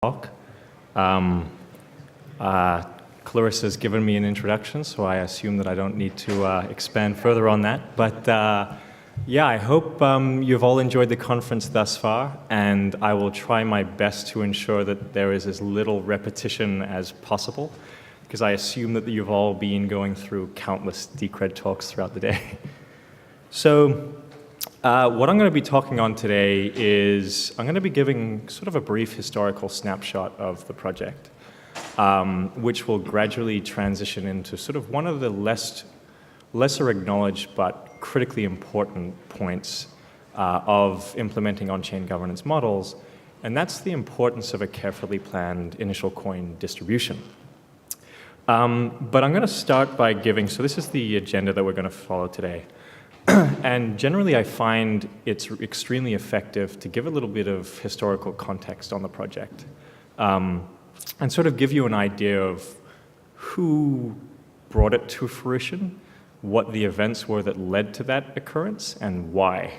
talk. Clarissa's given me an introduction, so I assume that I don't need to expand further on that. But yeah, I hope you've all enjoyed the conference thus far, and I will try my best to ensure that there is as little repetition as possible, because I assume that you've all been going through countless Decred talks throughout the day. So what I'm going to be talking on today is I'm going to be giving sort of a brief historical snapshot of the project, which will gradually transition into sort of one of the lesser acknowledged but critically important points of implementing on-chain governance models, and that's the importance of a carefully planned initial coin distribution. But I'm going to start by so this is the agenda that we're going to follow today. And generally, I find it's extremely effective to give a little bit of historical context on the project and sort of give you an idea of who brought it to fruition, what the events were that led to that occurrence, and why.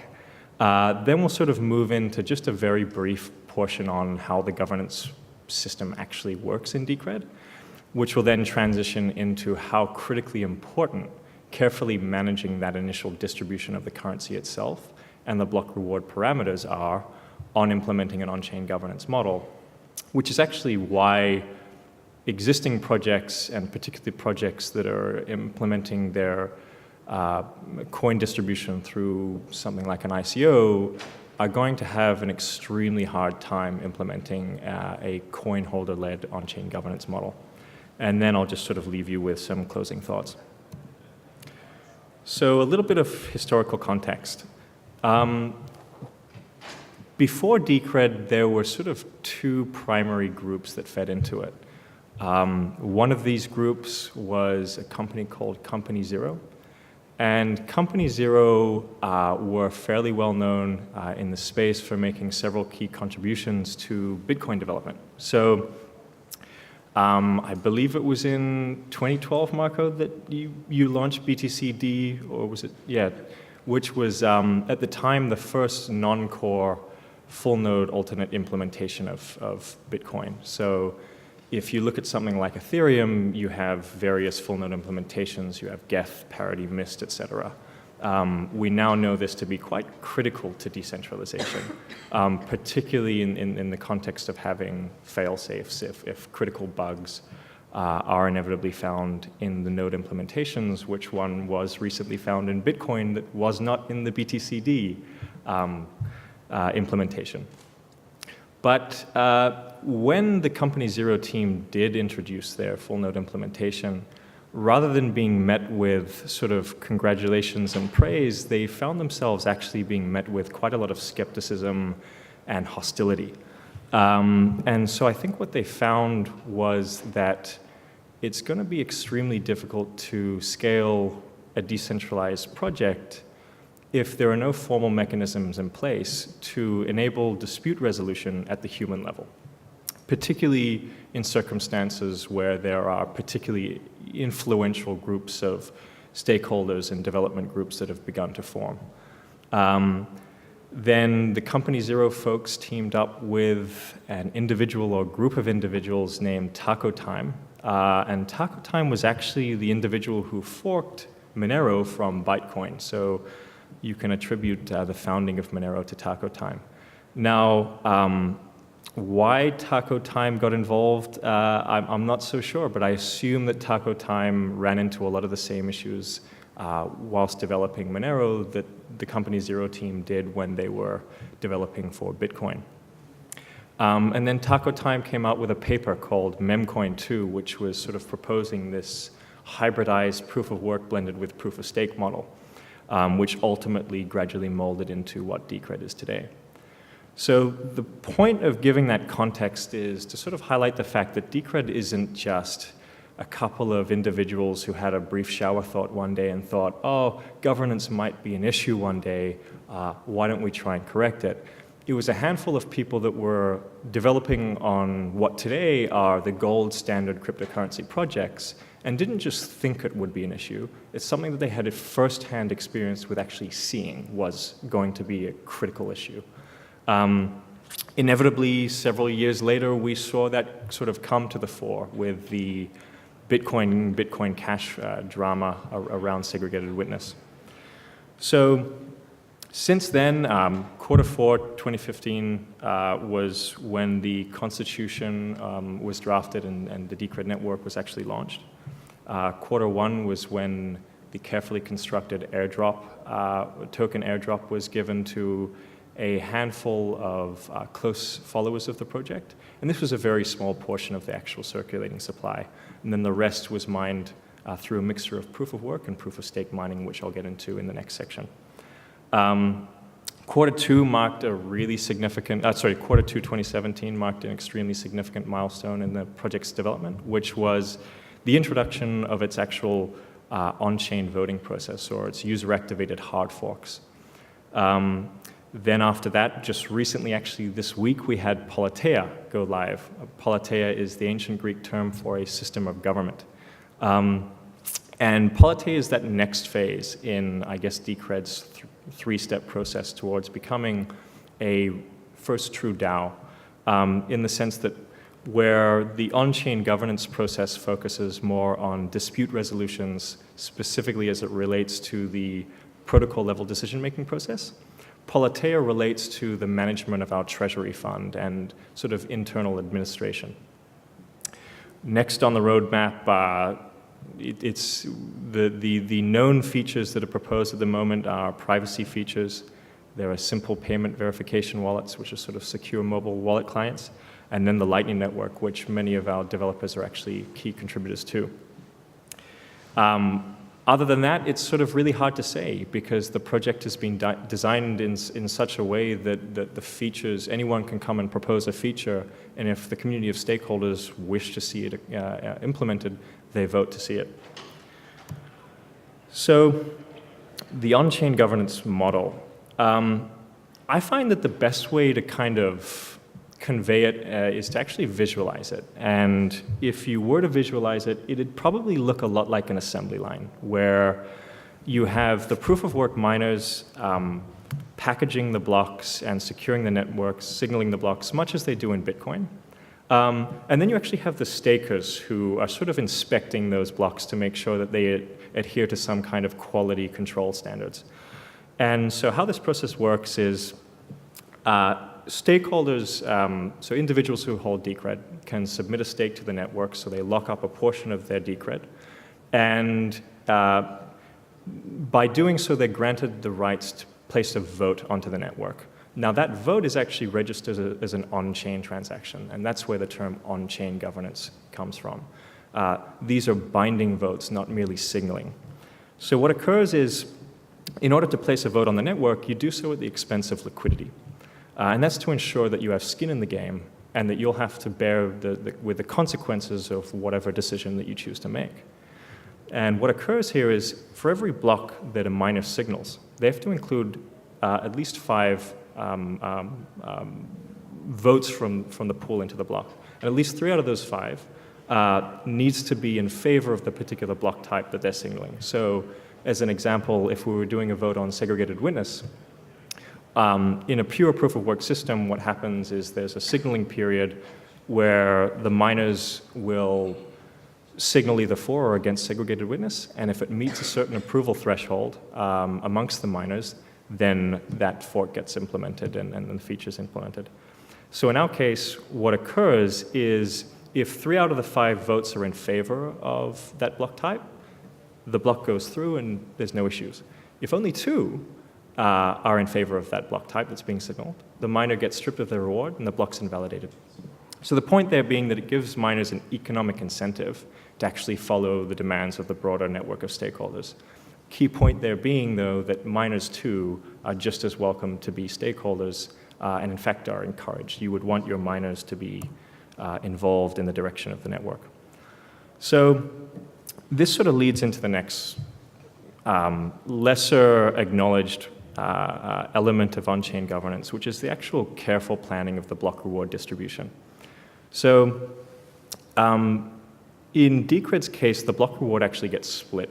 Then we'll sort of move into just a very brief portion on how the governance system actually works in Decred, which will then transition into how critically important carefully managing that initial distribution of the currency itself and the block reward parameters are on implementing an on-chain governance model, which is actually why existing projects, and particularly projects that are implementing their coin distribution through something like an ICO, are going to have an extremely hard time implementing a coin holder-led on-chain governance model. And then I'll just sort of leave you with some closing thoughts. So a little bit of historical context. Before Decred, there were sort of two primary groups that fed into it. One of these groups was a company called Company Zero. And Company Zero were fairly well known in the space for making several key contributions to Bitcoin development. So I believe it was in 2012, Marco, that you launched BTCD, or was it? Yeah, which was at the time the first non-core full node alternate implementation of Bitcoin. So if you look at something like Ethereum, you have various full node implementations. You have Geth, Parity, Mist, etc. We now know this to be quite critical to decentralization, particularly in the context of having fail-safes if critical bugs are inevitably found in the node implementations, which one was recently found in Bitcoin that was not in the BTCD implementation. But when the Company Zero team did introduce their full node implementation, rather than being met with sort of congratulations and praise, they found themselves actually being met with quite a lot of skepticism and hostility. And so I think what they found was that it's going to be extremely difficult to scale a decentralized project if there are no formal mechanisms in place to enable dispute resolution at the human level, particularly in circumstances where there are particularly influential groups of stakeholders and development groups that have begun to form. Then the Company Zero folks teamed up with an individual or group of individuals named Taco Time. And Taco Time was actually the individual who forked Monero from Bytecoin. So you can attribute the founding of Monero to Taco Time. Now, why Taco Time got involved, I'm not so sure, but I assume that Taco Time ran into a lot of the same issues whilst developing Monero that the Company Zero team did when they were developing for Bitcoin. And then Taco Time came out with a paper called Memcoin 2, which was sort of proposing this hybridized proof of work blended with proof of stake model, which ultimately gradually molded into what Decred is today. So the point of giving that context is to sort of highlight the fact that Decred isn't just a couple of individuals who had a brief shower thought one day and thought, oh, governance might be an issue one day, why don't we try and correct it? It was a handful of people that were developing on what today are the gold standard cryptocurrency projects and didn't just think it would be an issue. It's something that they had a first-hand experience with actually seeing was going to be a critical issue. Inevitably, several years later, we saw that sort of come to the fore with the Bitcoin Cash drama around segregated witness. So since then, Q4 2015 was when the Constitution was drafted and the Decred network was actually launched. Q1 was when the carefully constructed token airdrop was given to a handful of close followers of the project. And this was a very small portion of the actual circulating supply. And then the rest was mined through a mixture of proof of work and proof of stake mining, which I'll get into in the next section. Q2 marked a really significant, Q2 2017 marked an extremely significant milestone in the project's development, which was the introduction of its actual on-chain voting process, or its user-activated hard forks. Then after that, just recently, actually this week, we had Politeia go live. Politeia is the ancient Greek term for a system of government. And Politeia is that next phase in, I guess, Decred's three-step process towards becoming a first true DAO, in the sense that where the on-chain governance process focuses more on dispute resolutions, specifically as it relates to the protocol-level decision-making process, Politeia relates to the management of our treasury fund and sort of internal administration. Next on the roadmap, it's the known features that are proposed at the moment are privacy features. There are simple payment verification wallets, which are sort of secure mobile wallet clients, and then the Lightning Network, which many of our developers are actually key contributors to. Other than that, it's sort of really hard to say because the project has been designed in such a way that the features, anyone can come and propose a feature, and if the community of stakeholders wish to see it implemented, they vote to see it. So the on-chain governance model. I find that the best way to kind of convey it is to actually visualize it. And if you were to visualize it, it'd probably look a lot like an assembly line where you have the proof of work miners packaging the blocks and securing the networks, signaling the blocks, much as they do in Bitcoin. And then you actually have the stakers who are sort of inspecting those blocks to make sure that they adhere to some kind of quality control standards. And so how this process works is stakeholders, so individuals who hold Decred, can submit a stake to the network, so they lock up a portion of their Decred. And by doing so, they're granted the rights to place a vote onto the network. Now, that vote is actually registered as an on-chain transaction, and that's where the term on-chain governance comes from. These are binding votes, not merely signaling. So what occurs is, in order to place a vote on the network, you do so at the expense of liquidity. And that's to ensure that you have skin in the game and that you'll have to bear with the consequences of whatever decision that you choose to make. And what occurs here is, for every block that a miner signals, they have to include at least 5 votes from the pool into the block. And at least 3 out of those 5 needs to be in favor of the particular block type that they're signaling. So as an example, if we were doing a vote on segregated witness, in a pure proof of work system, what happens is there's a signaling period where the miners will signal either for or against segregated witness, and if it meets a certain approval threshold amongst the miners, then that fork gets implemented and the feature is implemented. So in our case, what occurs is if 3 out of the 5 votes are in favor of that block type, the block goes through and there's no issues. If only 2 are in favor of that block type that's being signaled, the miner gets stripped of their reward and the block's invalidated. So the point there being that it gives miners an economic incentive to actually follow the demands of the broader network of stakeholders. Key point there being, though, that miners, too, are just as welcome to be stakeholders and, in fact, are encouraged. You would want your miners to be involved in the direction of the network. So this sort of leads into the next lesser acknowledged element of on-chain governance, which is the actual careful planning of the block reward distribution. So in Decred's case, the block reward actually gets split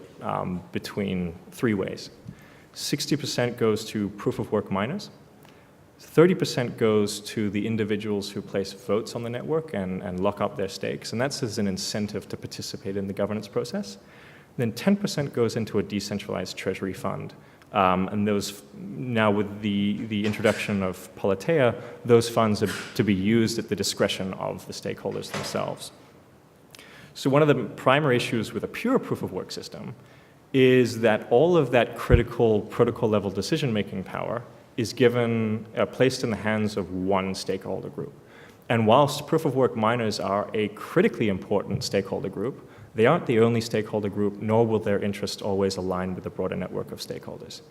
between 3 ways. 60% goes to proof of work miners, 30% goes to the individuals who place votes on the network and lock up their stakes, and that's as an incentive to participate in the governance process. Then 10% goes into a decentralized treasury fund. And those, now with the introduction of Politeia, those funds are to be used at the discretion of the stakeholders themselves. So one of the primary issues with a pure proof-of-work system is that all of that critical protocol-level decision-making power is placed in the hands of one stakeholder group. And whilst proof-of-work miners are a critically important stakeholder group, they aren't the only stakeholder group, nor will their interests always align with the broader network of stakeholders.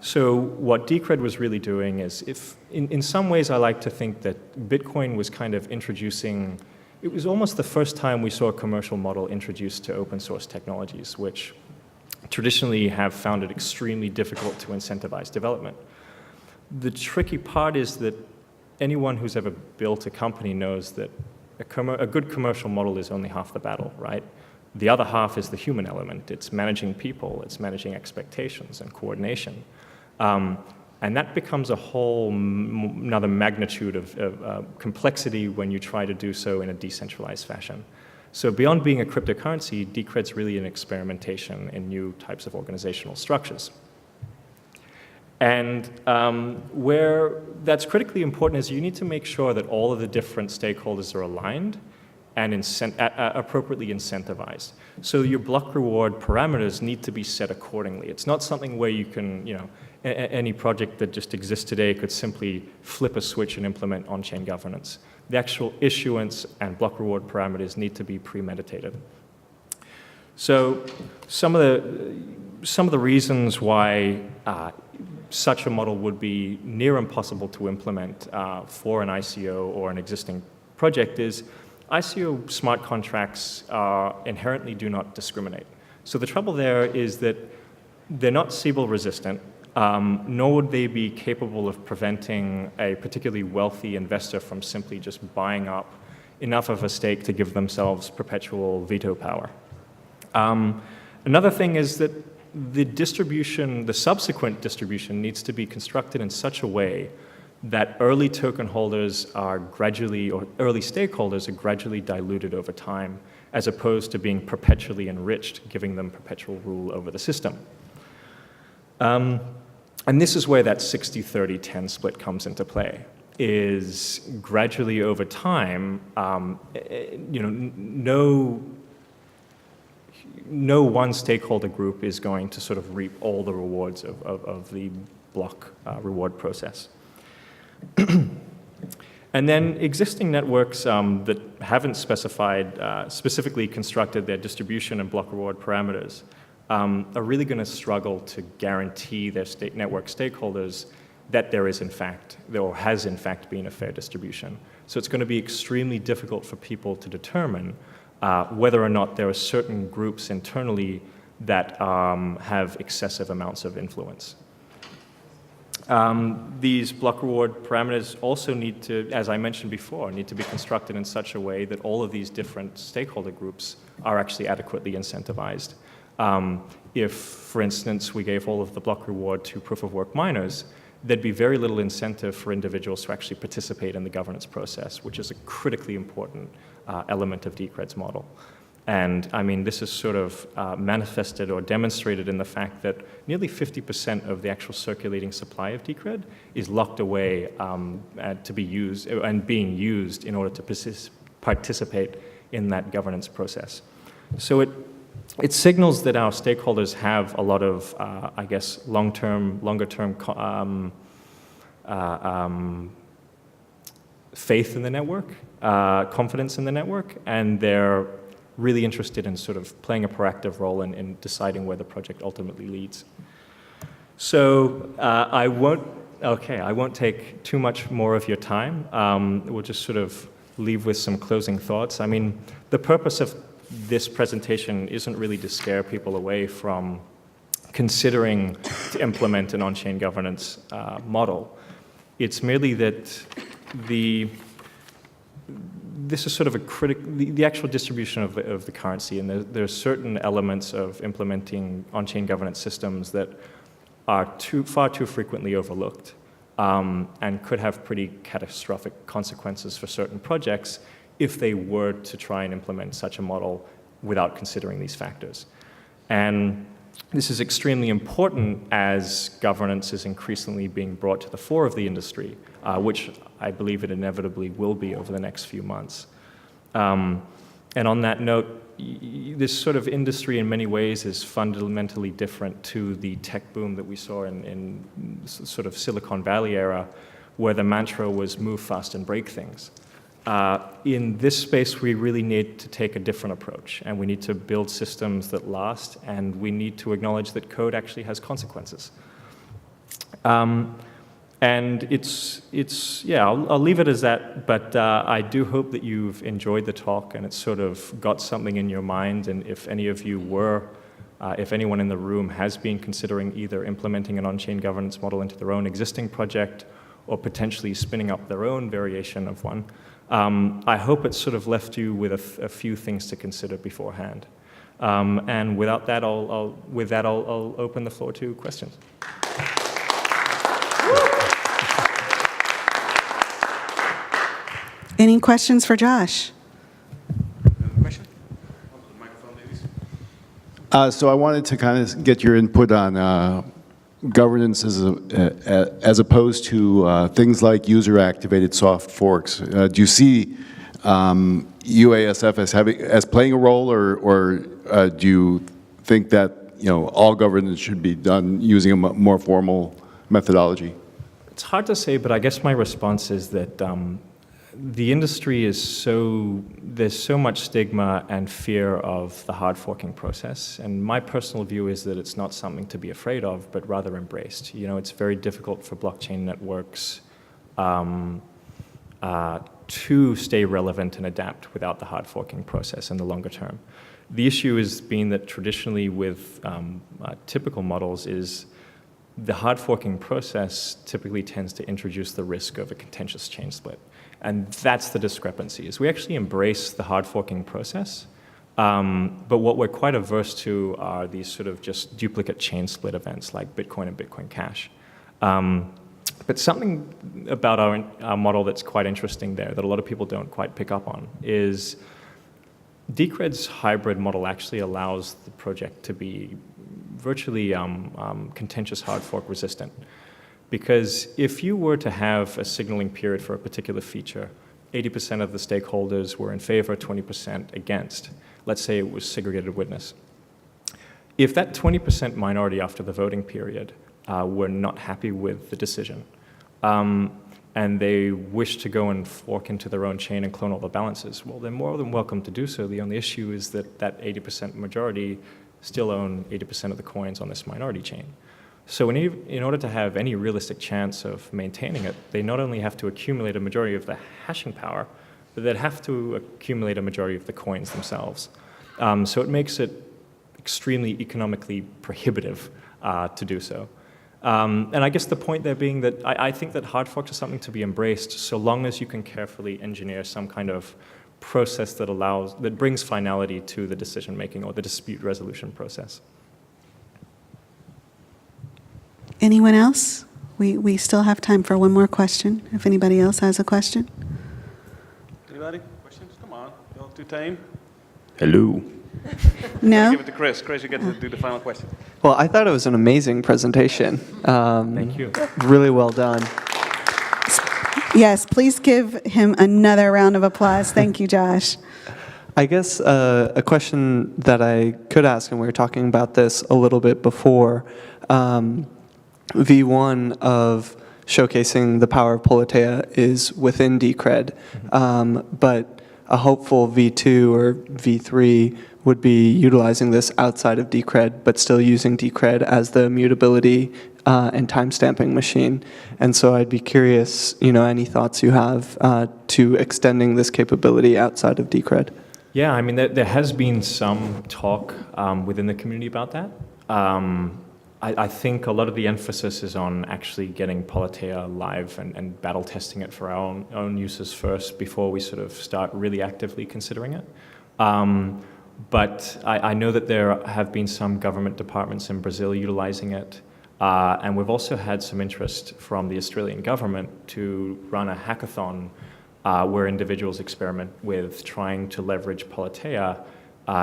So what Decred was really doing is, in some ways I like to think that Bitcoin was kind of introducing, it was almost the first time we saw a commercial model introduced to open source technologies, which traditionally have found it extremely difficult to incentivize development. The tricky part is that anyone who's ever built a company knows that a good commercial model is only half the battle, right? The other half is the human element. It's managing people, it's managing expectations and coordination. And that becomes a whole another magnitude of complexity when you try to do so in a decentralized fashion. So beyond being a cryptocurrency, Decred's really an experimentation in new types of organizational structures. And where that's critically important is you need to make sure that all of the different stakeholders are aligned and appropriately incentivized. So your block reward parameters need to be set accordingly. It's not something where you can, any project that just exists today could simply flip a switch and implement on-chain governance. The actual issuance and block reward parameters need to be premeditated. So some of the reasons why such a model would be near impossible to implement for an ICO or an existing project is ICO smart contracts inherently do not discriminate. So the trouble there is that they're not Siebel resistant, nor would they be capable of preventing a particularly wealthy investor from simply just buying up enough of a stake to give themselves perpetual veto power. Another thing is that the subsequent distribution needs to be constructed in such a way that early token holders are gradually, or early stakeholders are gradually diluted over time, as opposed to being perpetually enriched, giving them perpetual rule over the system. And this is where that 60-30-10 split comes into play, is gradually over time, no one stakeholder group is going to sort of reap all the rewards of the block reward process. And then existing networks that haven't specifically constructed their distribution and block reward parameters are really going to struggle to guarantee their network stakeholders that there is in fact, or has in fact been a fair distribution. So it's going to be extremely difficult for people to determine whether or not there are certain groups internally that have excessive amounts of influence. These block reward parameters also need to, as I mentioned before, need to be constructed in such a way that all of these different stakeholder groups are actually adequately incentivized. If, for instance, we gave all of the block reward to proof-of-work miners, there'd be very little incentive for individuals to actually participate in the governance process, which is a critically important element of Decred's model. And I mean, this is sort of manifested or demonstrated in the fact that nearly 50% of the actual circulating supply of Decred is locked away to be used and being used in order to participate in that governance process. So it signals that our stakeholders have a lot of, I guess, longer term faith in the network, confidence in the network, and they're really interested in sort of playing a proactive role in deciding where the project ultimately leads. So I won't take too much more of your time. We'll just sort of leave with some closing thoughts. I mean, the purpose of this presentation isn't really to scare people away from considering to implement an on-chain governance model. It's merely that this is sort of the actual distribution of the currency, and there are certain elements of implementing on-chain governance systems that are far too frequently overlooked. and could have pretty catastrophic consequences for certain projects if they were to try and implement such a model without considering these factors. And this is extremely important as governance is increasingly being brought to the fore of the industry, which I believe it inevitably will be over the next few months. And on that note, this sort of industry in many ways is fundamentally different to the tech boom that we saw in sort of Silicon Valley era, where the mantra was move fast and break things. In this space, we really need to take a different approach, and we need to build systems that last, and we need to acknowledge that code actually has consequences. And yeah, I'll leave it as that, but I do hope that you've enjoyed the talk and it's sort of got something in your mind, and if any of you were, if anyone in the room has been considering either implementing an on-chain governance model into their own existing project or potentially spinning up their own variation of one, I hope it's sort of left you with a few things to consider beforehand. And without that, I'll open the floor to questions. Any questions for Josh? Question? The microphone, ladies. So I wanted to kind of get your input on governance as opposed to things like user-activated soft forks. Do you see UASF as playing a role, or do you think that all governance should be done using a more formal methodology? It's hard to say, but I guess my response is that the industry is there's so much stigma and fear of the hard forking process, and my personal view is that it's not something to be afraid of, but rather embraced. It's very difficult for blockchain networks to stay relevant and adapt without the hard forking process in the longer term. The issue has been that traditionally with typical models is the hard forking process typically tends to introduce the risk of a contentious chain split. And that's the discrepancy, is we actually embrace the hard forking process, but what we're quite averse to are these sort of just duplicate chain split events like Bitcoin and Bitcoin Cash. But something about our model that's quite interesting there that a lot of people don't quite pick up on is Decred's hybrid model actually allows the project to be virtually contentious hard fork resistant. Because if you were to have a signaling period for a particular feature, 80% of the stakeholders were in favor, 20% against. Let's say it was segregated witness. If that 20% minority after the voting period were not happy with the decision, and they wish to go and fork into their own chain and clone all the balances, well, they're more than welcome to do so. The only issue is that that 80% majority still own 80% of the coins on this minority chain. So in order to have any realistic chance of maintaining it, they not only have to accumulate a majority of the hashing power, but they'd have to accumulate a majority of the coins themselves. So it makes it extremely economically prohibitive to do so. And I guess the point there being that I think that hard forks are something to be embraced so long as you can carefully engineer some kind of process that brings finality to the decision making or the dispute resolution process. Anyone else? We still have time for one more question, if anybody else has a question. Anybody? Questions? Come on. You're too tame. Hello. No? Give it to Chris. Chris, you get to do the final question. Well, I thought it was an amazing presentation. Thank you. Really well done. Yes, please give him another round of applause. Thank you, Josh. I guess a question that I could ask, and we were talking about this a little bit before, V1 of showcasing the power of Politeia is within Decred, but a hopeful V2 or V3 would be utilizing this outside of Decred, but still using Decred as the immutability and timestamping machine. And so I'd be curious, any thoughts you have to extending this capability outside of Decred? Yeah, I mean, there has been some talk within the community about that. I think a lot of the emphasis is on actually getting Politeia live and battle testing it for our own uses first before we sort of start really actively considering it. But I know that there have been some government departments in Brazil utilizing it. And we've also had some interest from the Australian government to run a hackathon where individuals experiment with trying to leverage Politeia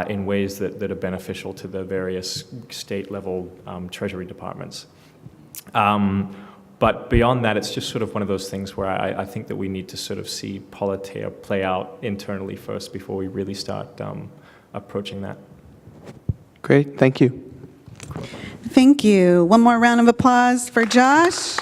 in ways that are beneficial to the various state-level treasury departments. But beyond that, it's just sort of one of those things where I think that we need to sort of see Politeia play out internally first before we really start approaching that. Great, thank you. Thank you. One more round of applause for Josh.